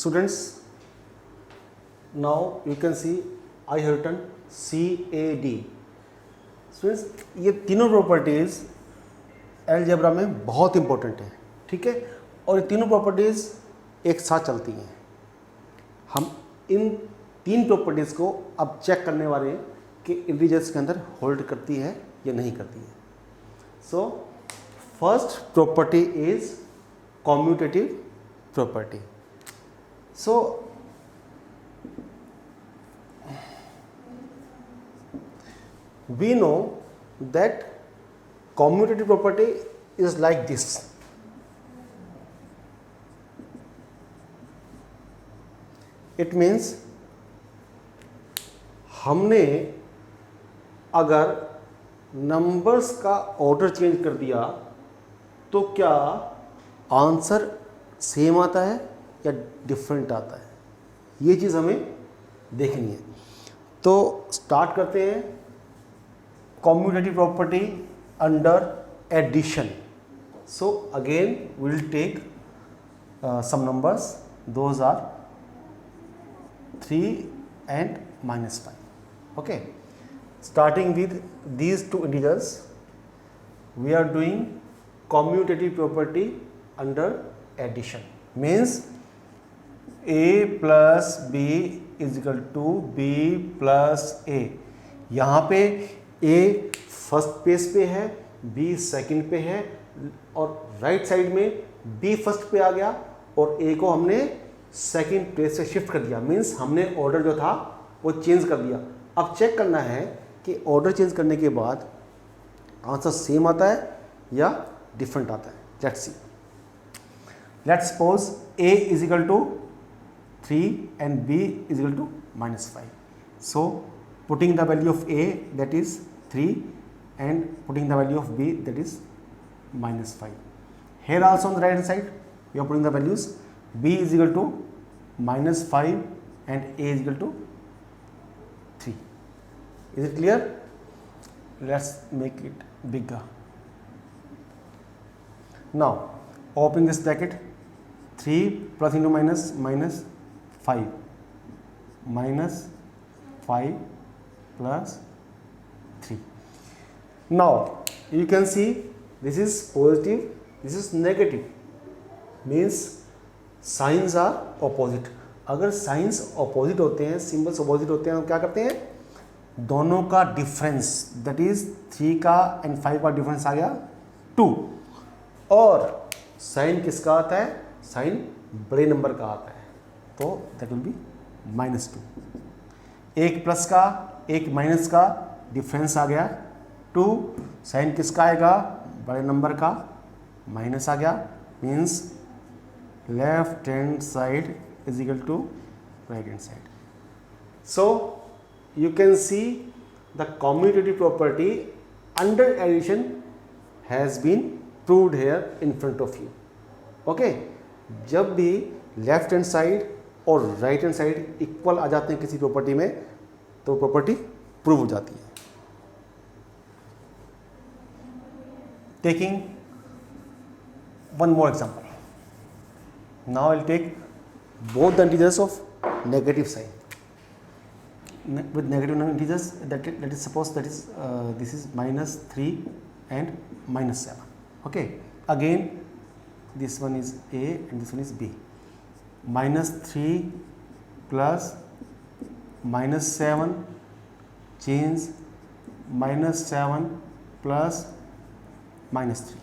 Students, now you can see I have written CAD. Students, ये तीनों properties algebra में बहुत इंपॉर्टेंट है, ठीक है, और ये तीनों प्रॉपर्टीज एक साथ चलती हैं। हम इन तीन प्रॉपर्टीज को अब चेक करने वाले हैं कि इंटीजर्स के अंदर होल्ड करती है या नहीं करती है। So first property is commutative property. So we know that commutative property is like this. It means हमने अगर नंबर्स का ऑर्डर चेंज कर दिया तो क्या आंसर सेम आता है या डिफरेंट आता है, ये चीज़ हमें देखनी है। तो स्टार्ट करते हैं commutative property under addition. So again we will take some numbers, those are 3 and -5. Okay, starting with these two integers we are doing commutative property under addition, means a plus b is equal to b plus a। यहाँ पे ए first page पे है, B second पे है, और right side में B first पे आ गया और ए को हमने सेकंड पेज से शिफ्ट कर दिया, मींस हमने ऑर्डर जो था वो चेंज कर दिया। अब चेक करना है कि ऑर्डर चेंज करने के बाद आंसर सेम आता है या डिफरेंट आता है। Let's see, let's suppose A is equal to 3 and B is equal to -5। So putting the value of a, that is 3, and putting the value of b, that is -5. Here also on the right hand side we are putting the values, b is equal to -5 and a is equal to 3. Is it clear? Let's make it bigger. Now open this bracket, 3 plus into minus, minus 5, minus 5 plus 3. Now you can see this is positive, this is negative, means signs are opposite. अगर science opposite होते हैं, symbols opposite होते हैं, तो क्या करते हैं, दोनों का डिफरेंस, दैट इज 3 का एंड 5 का डिफरेंस आ गया 2, और साइन किसका आता है, साइन बड़े नंबर का आता है, तो दैट विल बी -2। एक प्लस का एक माइनस का डिफरेंस आ गया 2, साइन किसका आएगा, बड़े नंबर का, माइनस आ गया, means left hand side is equal to right hand side. So you can see the commutative property under addition has been proved here in front of you. Okay, जब भी left hand side और right hand side equal आ जाते हैं किसी property में, तो property prove हो जाती है। Taking one more example, now I will take both the integers of negative sign with negative integers, that is suppose that is this is -3 and -7. Okay, again this one is a and this one is b. -3 plus -7 change -7 plus -3.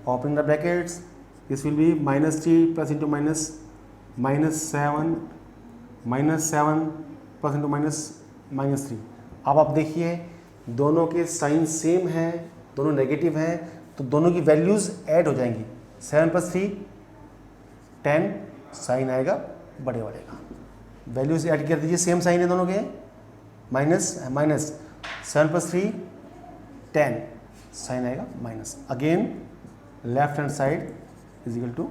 Open the brackets. This will be -3 plus into -7 plus into -3. अब आप देखिए दोनों के sign same हैं, दोनों negative हैं, तो दोनों की वैल्यूज़ ऐड हो जाएंगी। 7 + 3 10, साइन आएगा बड़े वाले का, वैल्यूज़ ऐड कर दीजिए, सेम साइन है दोनों के, माइनस 7 + 3 10, साइन आएगा minus. Again left hand side is equal to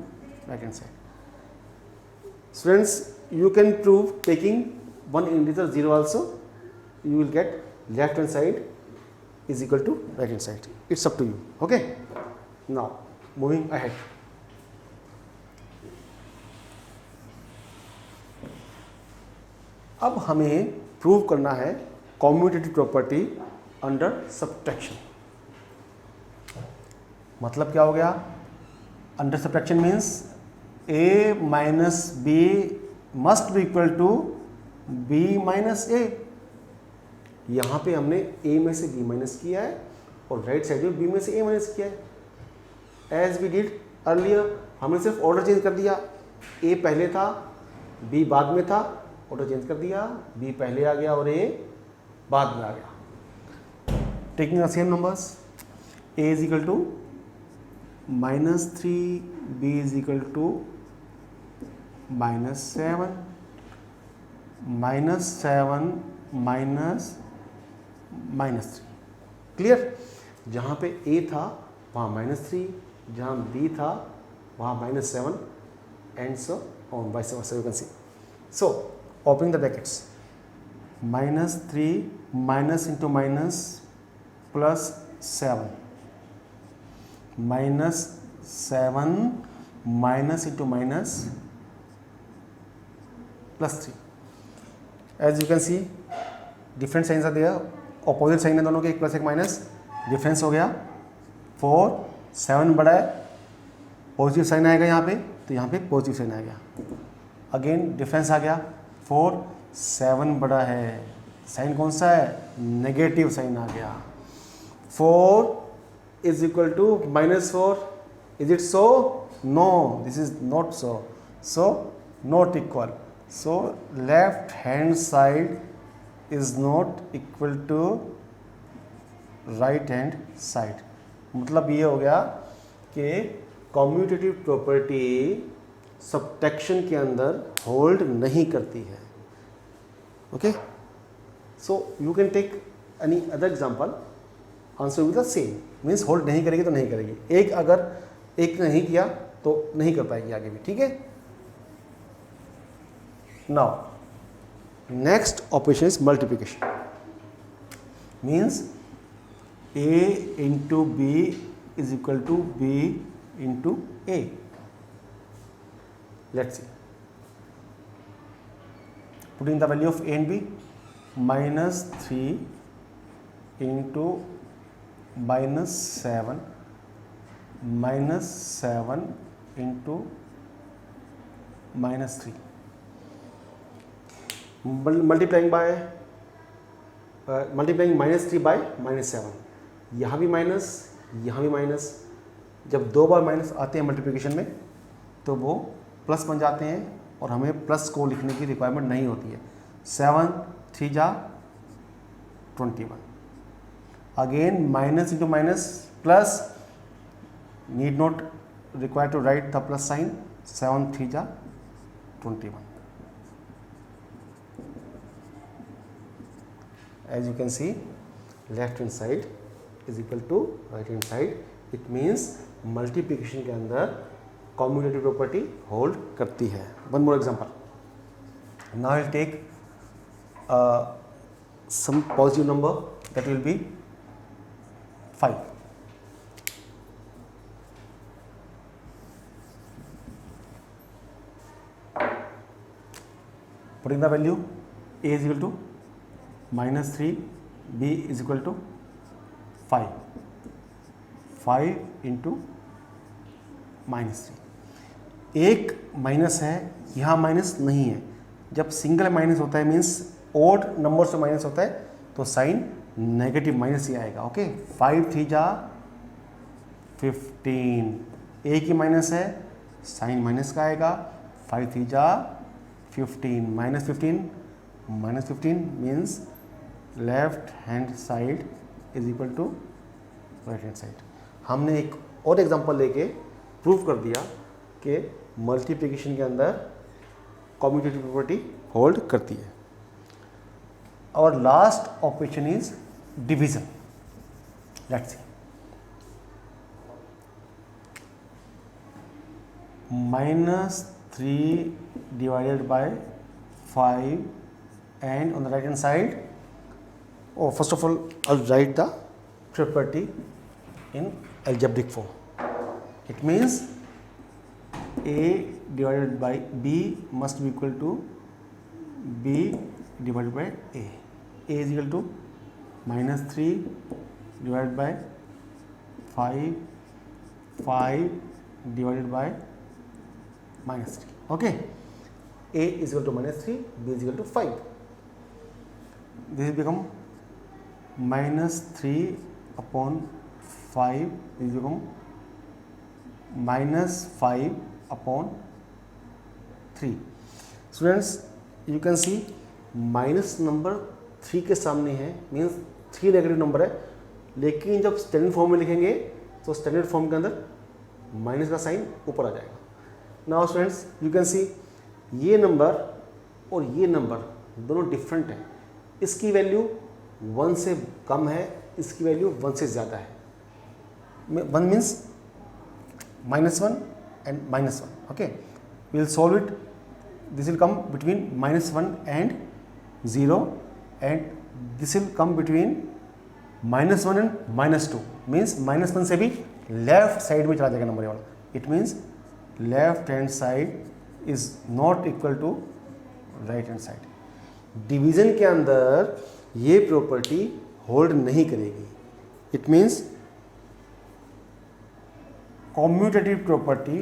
right hand side. Students, you can prove taking one integer 0 also, you will get left hand side is equal to right hand side. It's up to you. Okay, now moving ahead. अब हमें prove करना है commutative property under subtraction. मतलब क्या हो गया? Under subtraction means a minus B must be equal to b minus A. यहाँ पे हमने a में से b माइनस किया है और राइट साइड में b में से a माइनस किया है। एज वी डिड अर्लियर, हमने सिर्फ ऑर्डर चेंज कर दिया। a पहले था, b बाद में था, ऑर्डर चेंज कर दिया, b पहले आ गया और a बाद में आ गया। Taking the same numbers, a is equal to -3, b is equal to -7, -7 minus 3। Clear? जहाँ पे a था वहाँ -3, जहाँ b था वहाँ -7 and so on vice versa, you can see. So opening the brackets, -3 minus into minus plus 7, -7 minus into minus plus 3. As you can see, different signs are there. Opposite sign है दोनों के, एक plus एक minus, difference हो गया 4, 7 बड़ा है, positive sign आएगा यहाँ पे, तो यहाँ पे पॉजिटिव साइन आ गया। अगेन डिफरेंस आ गया 4, 7 बड़ा है, साइन कौन सा है? नेगेटिव साइन आ गया। 4 is equal to -4, is it so? No, this is not so, so not equal. So left hand side is not equal to right hand side. मतलब ये हो गया कि कॉम्यूटेटिव प्रॉपर्टी सब्ट्रैक्शन के अंदर होल्ड नहीं करती है। Okay, so you can take any other example, answer will the same, means hold नहीं करेगी तो नहीं करेगी। एक अगर एक नहीं किया तो नहीं कर पाएगी आगे भी। ठीक है, now next operation is multiplication, means a into b is equal to b into a. Let's see, putting the value of a and b, -3 into -7, -7 into -3, multiplying -3 by -7, यहाँ भी माइनस, यहाँ भी माइनस। जब दो बार माइनस आते हैं multiplication में तो वो प्लस बन जाते हैं और हमें प्लस को लिखने की रिक्वायरमेंट नहीं होती है। 7 3 जा 21, again minus into minus plus, need not require to write the plus sign. 7 3 जा 21। As you can see, left hand side is equal to right hand side. It means multiplication के अंदर कॉम्यूटेटिव प्रॉपर्टी होल्ड करती है। One more example, now I will take some positive number that will be 5. Putting the value, a is equal to -3, b is equal to 5, 5 into -3। एक minus है, यहाँ minus नहीं है। जब सिंगल माइनस होता है मीन्स ओड नंबर से minus होता है तो साइन नेगेटिव माइनस ही आएगा। ओके, 5 3 जा 15, एक ही माइनस है, साइन माइनस का आएगा। 5 3 जा 15, -15 means left hand side is equal to right hand side. हमने एक और एग्जांपल लेके प्रूव कर दिया कि मल्टीप्लिकेशन के अंदर कॉम्यूटेटिव प्रॉपर्टी होल्ड करती है। और last operation is division. Let's see, -3 divided by 5 and on the right hand side, first of all I'll write the property in algebraic form. It means a divided by b must be equal to b divided by a. A is equal to minus 3 divided by 5, 5 divided by minus 3. Okay, a is equal to minus 3, b is equal to 5. This will become minus 3 upon 5, this will become minus 5 upon 3. Students, you can see minus number 3 के सामने है, means 3 negative number है, लेकिन जब standard form में लिखेंगे तो standard form के अंदर माइनस का साइन ऊपर आ जाएगा. नाउ स्टूडेंट्स, यू कैन सी ये नंबर और ये नंबर दोनों डिफरेंट हैं. इसकी वैल्यू 1 से कम है, इसकी वैल्यू 1 से ज़्यादा है. 1 means -1 and -1. Okay, we will solve it. This will come between -1 and 0, and this will come between -1 and -2. Means -1 से भी लेफ्ट साइड में चला जाएगा नंबर वाला. It means left hand side is not equal to right hand side. Division के अंदर ये property hold नहीं करेगी. It means commutative property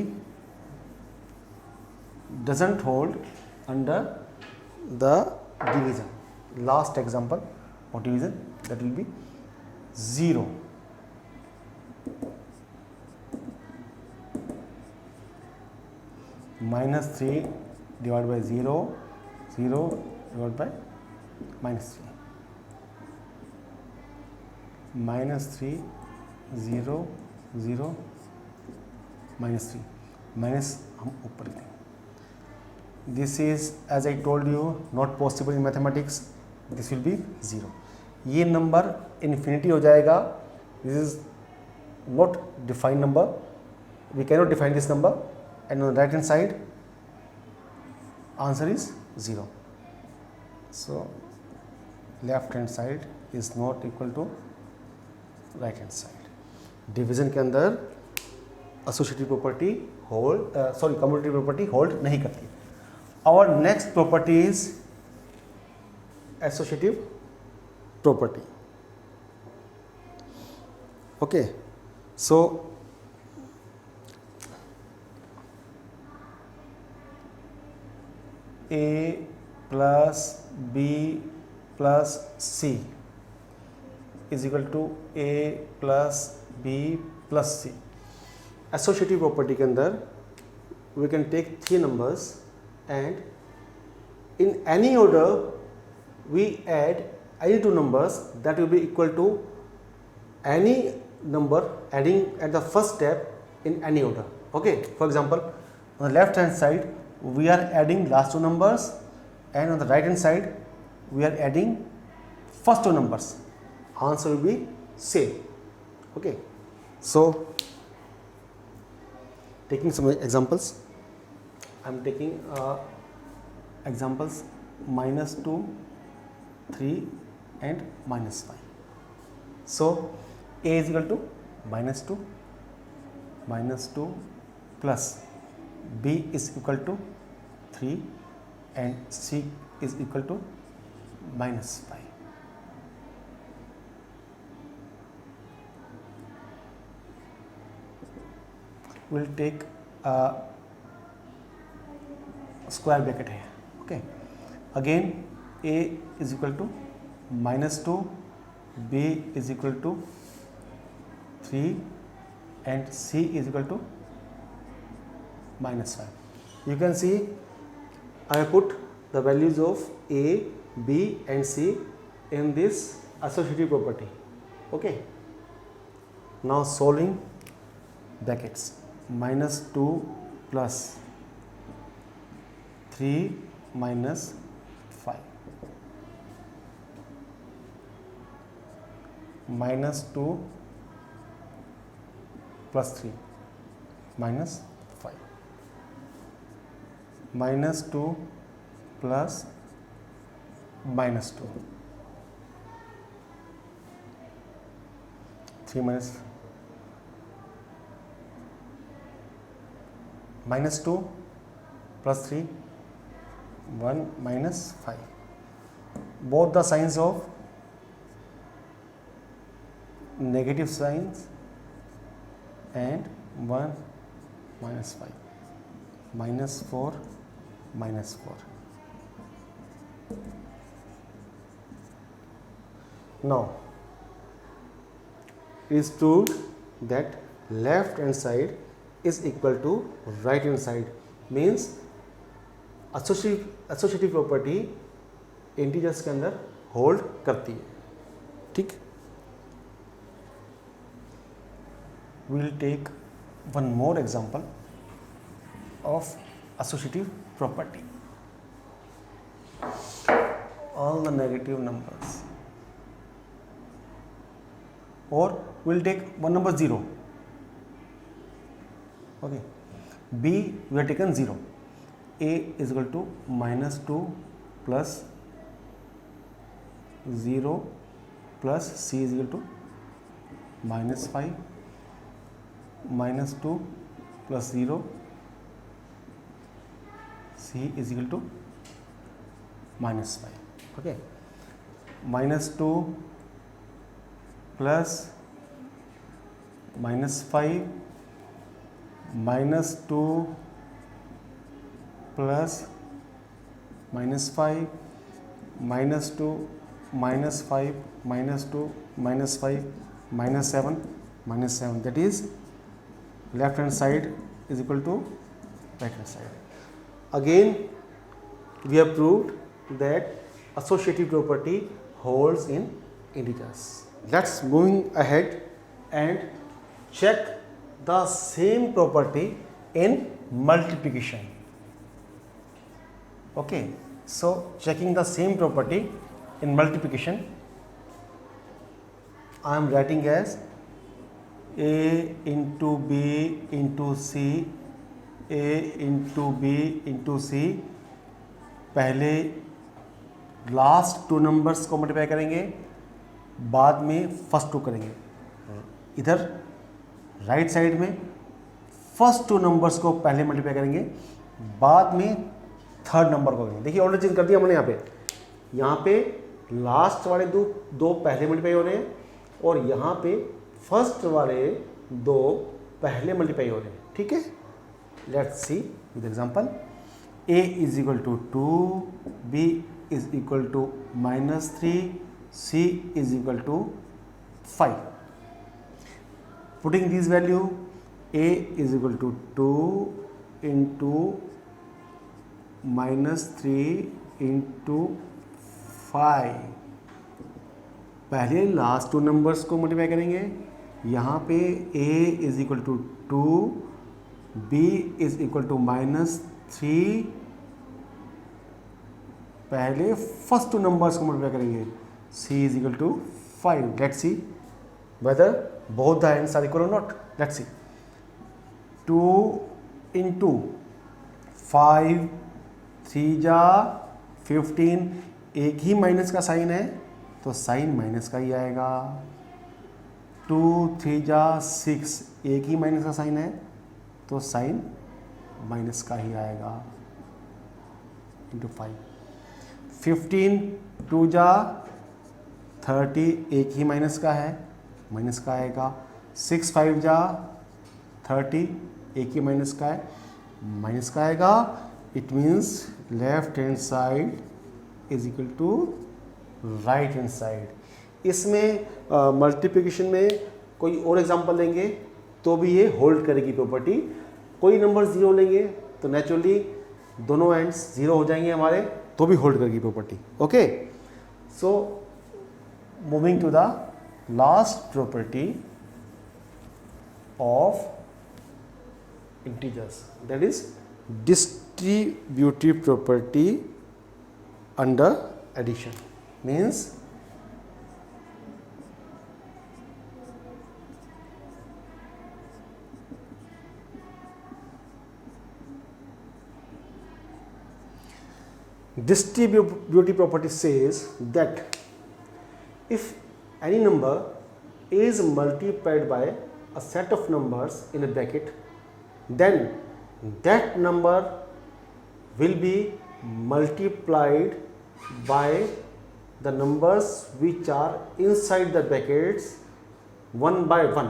doesn't hold under the division. Last example of division, that will be 0. -3 divided by 0, 0 divided by -3. -3, 0, 0, -3, minus हम ऊपर लिखेंगे. This is as I told you not possible in mathematics. This will be 0. ये number infinity हो जाएगा. This is not defined number. We can not define this number. And on the right hand side answer is 0. So left hand side is not equal to right hand side. Division के अंदर associative property commutative property hold नहीं करती. Our next property is associative property. Okay, so a plus b plus c is equal to a plus b plus c. Associative property के अंदर we can take 3 numbers and in any order we add any 2 numbers that will be equal to any number adding at the first step in any order. Okay, for example, on the left hand side we are adding last 2 numbers, and on the right hand side we are adding first 2 numbers. Answer will be same. Okay, so taking some examples, I am taking examples -2, 3 and -5. So a is equal to -2 plus b is equal to 3 and c is equal to -5. We'll take a square bracket here. Okay, again a is equal to -2, b is equal to 3 and c is equal to -5. You can see I have put the values of a, b and c in this associative property. Okay, now solving brackets. -2 plus 3 minus 5, -2 plus 3 minus 5, -2 plus -2, 3 minus -2 plus 3, 1 minus 5. both the signs of negative signs and 1 minus 5 minus 4 minus 4. Now it is proved that left hand side is equal to right hand side, means associative property integers के अंदर hold करती है. ठीक, we will take one more example of associative property. All the negative numbers, or we will take one number 0. Okay, B we have taken 0. A is equal to minus 2 plus 0 plus C is equal to minus 5 minus 2 plus 0, C is equal to minus 5. Okay, minus 2 plus minus 5 minus 2 plus minus 5 minus 2 minus 5 minus 2 minus 5 minus 7 minus 7, that is left hand side is equal to right hand side. Again we have proved that associative property holds in integers. Let's moving ahead and check the same property in multiplication. Okay, so checking the same property in multiplication, I am writing as A into B into C, A into B into C. पहले last 2 numbers को multiply करेंगे, बाद में first 2 करेंगे. इधर right side में first 2 numbers को पहले मल्टीप्लाई करेंगे, बाद में थर्ड नंबर को करेंगे. देखिए ऑर्डर चेंज कर दिया हमने. यहाँ पे लास्ट वाले दो पहले मल्टीप्लाई हो रहे हैं, और यहाँ पे फर्स्ट वाले 2 पहले मल्टीप्लाई हो रहे हैं. ठीक है, let's C with example. A is equal to 2, B is equal to minus 3, C is equal to 5. Putting this value, A is equal to 2 into minus 3 into 5. पहले लास्ट 2 नंबर्स को multiply करेंगे. यहाँ पे A is equal to 2, B is equal to minus 3. पहले first 2 numbers को multiply करेंगे. C is equal to 5. Let's see whether both the ends are equal or not. Let's see. 2 into 5 3 जा 15. एक ही माइनस का साइन है तो sign minus का ही आएगा. 2 3 जा 6. एक ही माइनस का साइन है तो साइन माइनस का ही आएगा इंटू 5. 15 2 जा 30. एक ही माइनस का है, माइनस का आएगा. 6 5 जा 30. एक ही माइनस का है, माइनस का आएगा. It means left hand side is equal to right hand side. इसमें मल्टीप्लिकेशन में कोई और एग्जांपल लेंगे तो भी ये होल्ड करेगी प्रॉपर्टी. कोई नंबर 0 लेंगे तो नेचुरली दोनों एंड्स 0 हो जाएंगे हमारे, तो भी होल्ड करेगी property. Okay, so moving to the last property of integers, that is distributive property under addition. Means distributive property says that if any number is multiplied by a set of numbers in a bracket, then that number will be multiplied by the numbers which are inside the brackets 1 by 1।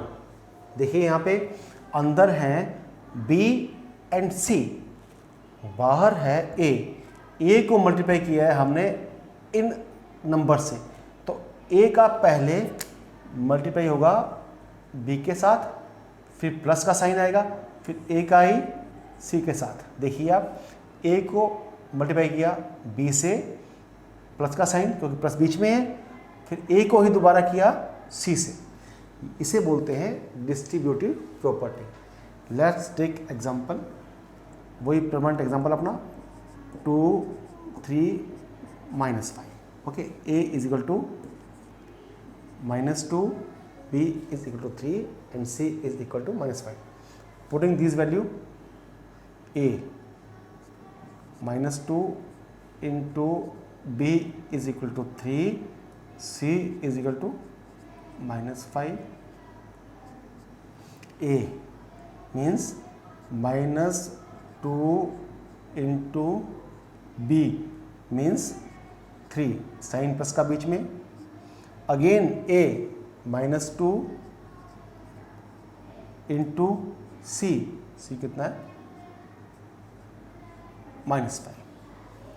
देखिए यहाँ पे अंदर है B and C, बाहर है A को multiply किया है हमने इन नंबर से, तो A का पहले मल्टीप्लाई होगा B के साथ, फिर प्लस का साइन आएगा, फिर A का ही C के साथ। देखिए आप A को मल्टीप्लाई किया B से, प्लस का साइन क्योंकि प्लस बीच में है, फिर A को ही दोबारा किया C से। इसे बोलते हैं distributive property. Let's take example, वही परमानेंट एग्जांपल अपना 2 3 -5। Okay, A is equal to -2, B is equal to 3 and C is equal to -5. Putting these value, A -2 into B is equal to 3, C is equal to -5. A means -2 into B means 3, sign plus का बीच में, again A -2 into C कितना है -5।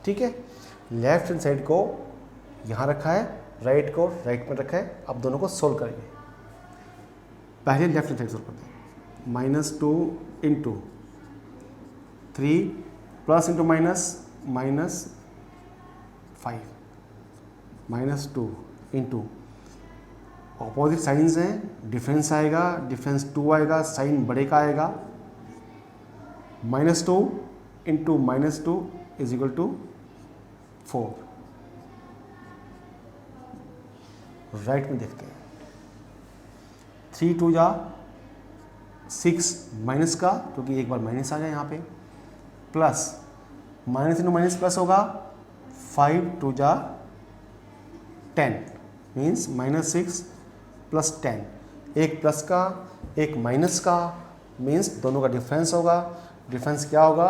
ठीक है, left hand side को यहाँ रखा है, राइट को राइट में रखा है। अब दोनों को सोल्व करेंगे। पहले लेफ्ट हैंड साइड सोल्व करते हैं। -2 into 3 plus into minus -5, -2 into opposite signs हैं, डिफरेंस आएगा, डिफरेंस 2 आएगा, साइन बड़े का आएगा। -2 into -2 is equal to 4। Right में देखते हैं, 3 2 जा 6 माइनस का, क्योंकि एक बार माइनस आ गया यहाँ पे, plus minus into minus plus होगा, 5 2 जा 10 मीन्स -6 प्लस 10। एक प्लस का एक माइनस का, मीन्स दोनों का डिफरेंस होगा। डिफरेंस क्या होगा,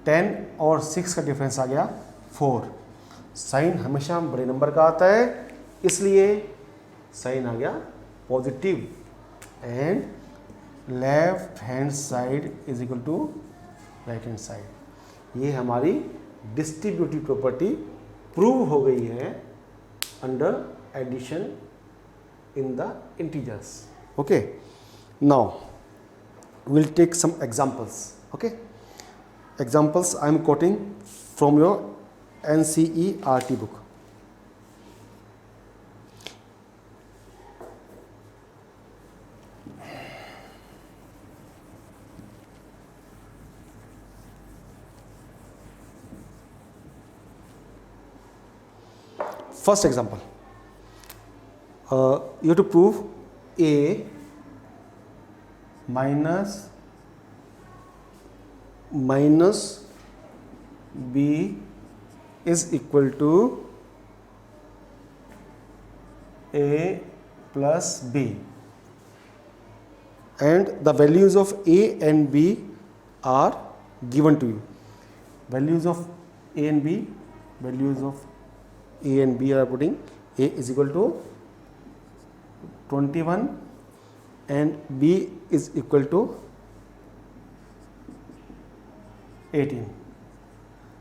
10 और 6 का डिफरेंस आ गया 4। साइन हमेशा बड़े नंबर का आता है, इसलिए साइन आ गया positive, and left hand side is equal to right hand side. ये हमारी डिस्ट्रीब्यूटिव प्रॉपर्टी प्रूव हो गई है under addition in the integers. Okay, now we'll take some examples. Okay, examples I am quoting from your NCERT book. First example, you have to prove A minus B is equal to A plus B, and the values of A and B are given to you. Values of A and B, are putting A is equal to 21 and B is equal to 18.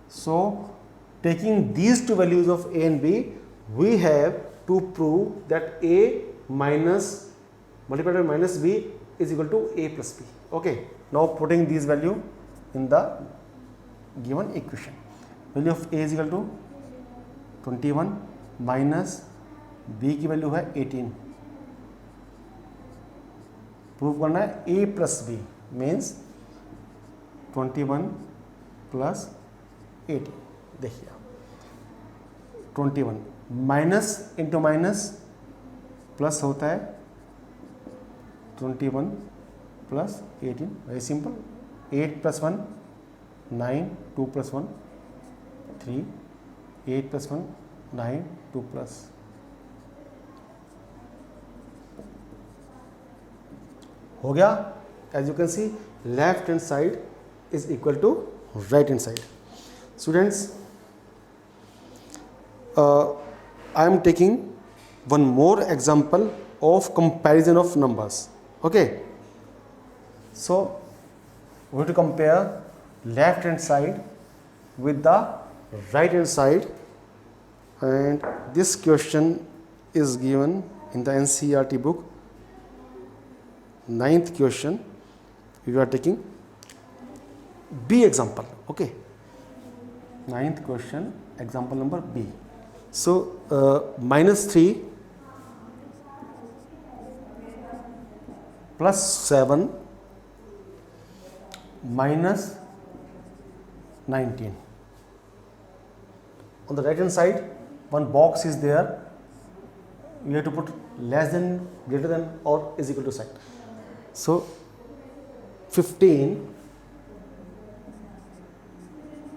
So taking these two values of A and B, we have to prove that A minus multiplied by minus B is equal to A plus B. Okay, now putting these value in the given equation. Value of A is equal to 21 minus B की value है 18। Prove करना है A plus B means 21 plus 18। देखिए 21 minus into minus plus होता है 21 plus 18, very simple. 8 plus 1 9, 2 plus 1 3, 8 plus 1 9, 2 plus हो गया। As you can see left hand side is equal to right hand side. Students I am taking one more example of comparison of numbers. Okay, so we have to compare left hand side with the right hand side, and this question is given in the NCERT book, 9th question. We are taking B example. Okay, 9th question, example number B. So -3 plus 7 minus 19. On the right hand side, one box is there. You have to put less than, greater than, or is equal to sign. So 15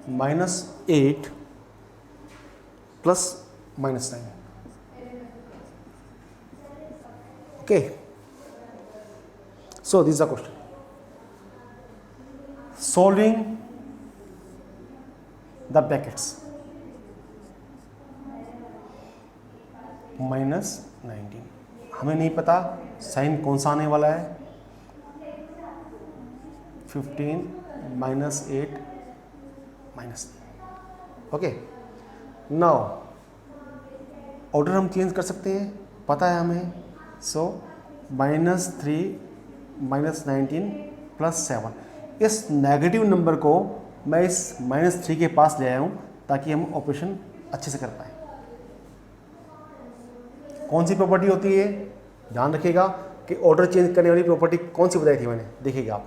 minus 8 plus minus 9. Okay. So this is a question. Solving the brackets. minus 19. हमें नहीं पता sign कौन सा आने वाला है. 15 minus 8 minus 9. Okay, now order हम change कर सकते हैं, पता है हमें. सो -3 minus 19 plus 7. इस नेगेटिव नंबर को मैं इस -3 के पास ले आया हूँ ताकि हम ऑपरेशन अच्छे से कर पाए. कौन सी प्रॉपर्टी होती है, ध्यान रखिएगा कि ऑर्डर चेंज करने वाली प्रॉपर्टी कौन सी बताई थी मैंने. देखिएगा आप,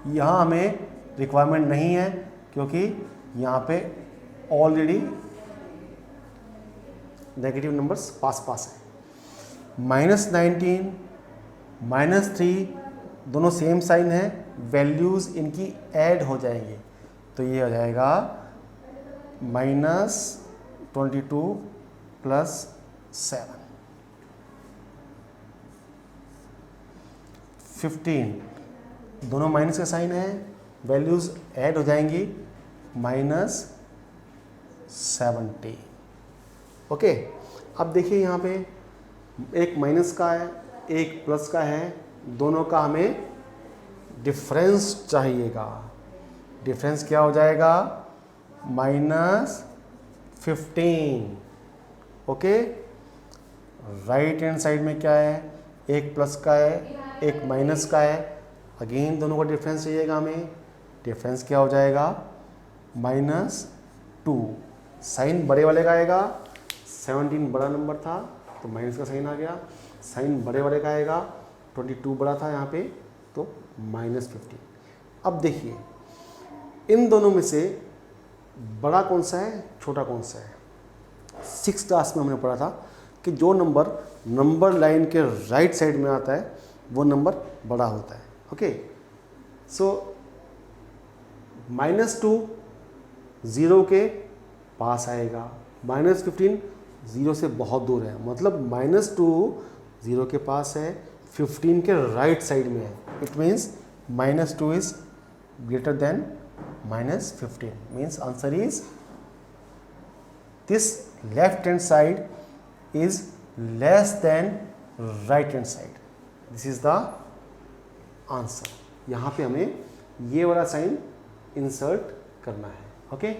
यहाँ हमें रिक्वायरमेंट नहीं है क्योंकि यहाँ पे ऑलरेडी नेगेटिव नंबर्स पास है. -19 -3 दोनों सेम साइन है, वैल्यूज़ इनकी ऐड हो जाएंगे तो ये हो जाएगा -22 प्लस 7. 15 दोनों माइनस का साइन है, वैल्यूज़ ऐड हो जाएंगी -70. ओके, अब देखिए यहाँ पे एक माइनस का है, एक प्लस का है, दोनों का हमें डिफरेंस चाहिएगा. डिफरेंस क्या हो जाएगा, -15. ओके, राइट हैंड साइड में क्या है, एक प्लस का है, एक माइनस का है. अगेन दोनों का डिफरेंस चाहिएगा हमें. डिफरेंस क्या हो जाएगा, -2. साइन बड़े वाले का आएगा, 17 बड़ा नंबर था तो माइनस का साइन आ गया. साइन बड़े वाले का आएगा, 22 बड़ा था यहाँ पे तो -15. अब देखिए इन दोनों में से बड़ा कौन सा है, छोटा कौन सा है. 6th क्लास में हमने पढ़ा था कि जो नंबर लाइन के राइट साइड में आता है वो नंबर बड़ा होता है. ओके, सो -2 0 के पास आएगा, -15 0 से बहुत दूर है, मतलब -2 0 के पास है, 15 के राइट साइड में है. It means -2 is greater than -15. Means answer is this left hand side is less than right hand side. This is the answer. यहाँ पे हमें ये वाला साइन इंसर्ट करना है. ओके.